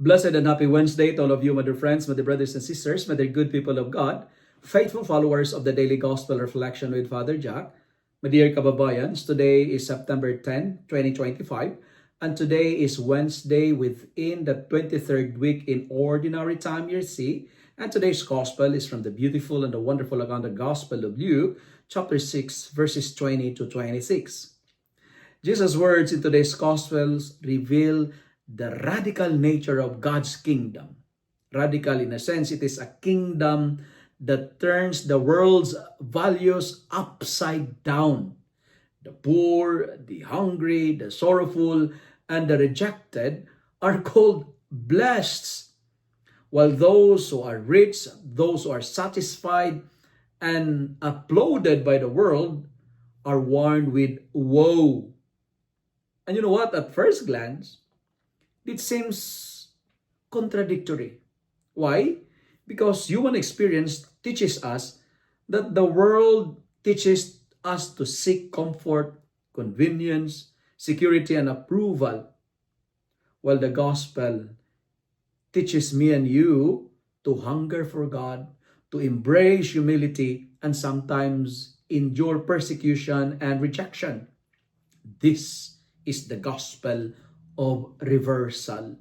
Blessed and happy Wednesday to all of you, my dear friends, my dear brothers and sisters, my dear good people of God, faithful followers of the Daily Gospel Reflection with Father Jack. My dear kababayans, today is September 10, 2025, and today is Wednesday within the 23rd week in Ordinary Time Year C, and today's Gospel is from the beautiful and the wonderful account of the Gospel of Luke, chapter 6, verses 20 to 26. Jesus' words in today's Gospels reveal the radical nature of God's kingdom. Radical, in a sense, it is a kingdom that turns the world's values upside down. The poor, the hungry, the sorrowful, and the rejected are called blessed, while those who are rich, those who are satisfied and applauded by the world are warned with woe. And you know what? At first glance, it seems contradictory. Why? Because human experience teaches us that the world teaches us to seek comfort, convenience, security, and approval, while the gospel teaches me and you to hunger for God, to embrace humility, and sometimes endure persecution and rejection. This is the gospel of reversal,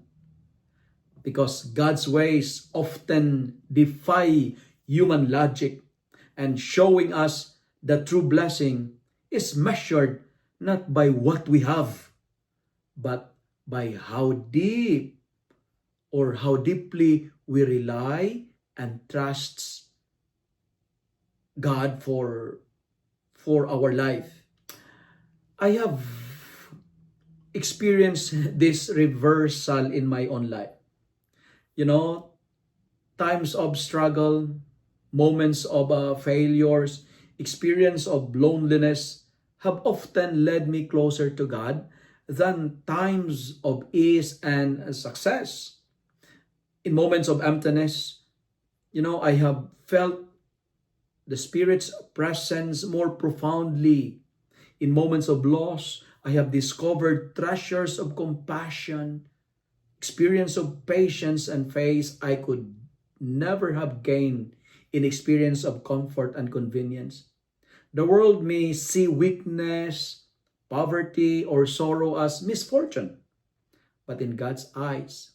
because God's ways often defy human logic, and showing us that true blessing is measured not by what we have, but by how deep or how deeply we rely and trust God for our life. I have experienced this reversal in my own life. You know, times of struggle, moments of failures, experience of loneliness have often led me closer to God than times of ease and success. In moments of emptiness, I have felt the Spirit's presence more profoundly. In moments of loss, I have discovered treasures of compassion, experience of patience and faith I could never have gained in experience of comfort and convenience. The world may see weakness, poverty, or sorrow as misfortune, but in God's eyes,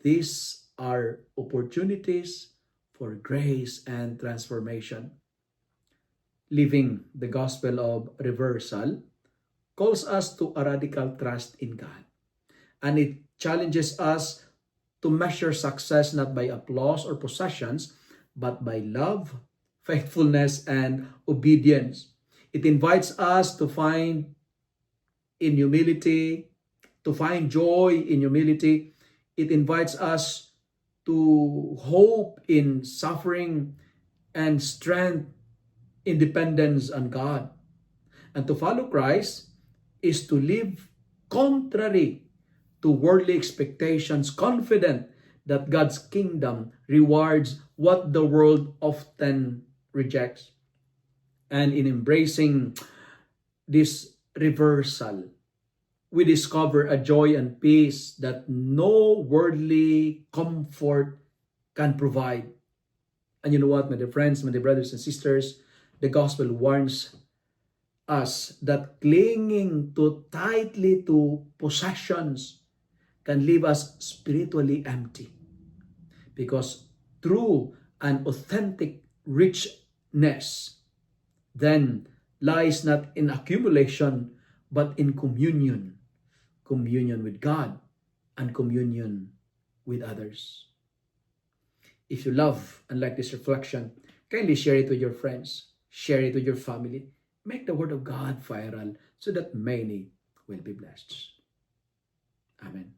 these are opportunities for grace and transformation. Living the gospel of reversal calls us to a radical trust in God. And it challenges us to measure success not by applause or possessions, but by love, faithfulness, and obedience. It invites us to find in humility, to find joy in humility. It invites us to hope in suffering and strength in dependence on God. And to follow Christ is to live contrary to worldly expectations, confident that God's kingdom rewards what the world often rejects. And in embracing this reversal, we discover a joy and peace that no worldly comfort can provide. And you know what, my dear friends, my dear brothers and sisters, the gospel warns us that clinging too tightly to possessions can leave us spiritually empty, because true and authentic richness then lies not in accumulation but in communion with God and communion with others. If you love and like this reflection, kindly share it with your friends, share it with your family. Make the word of God viral so that many will be blessed. Amen.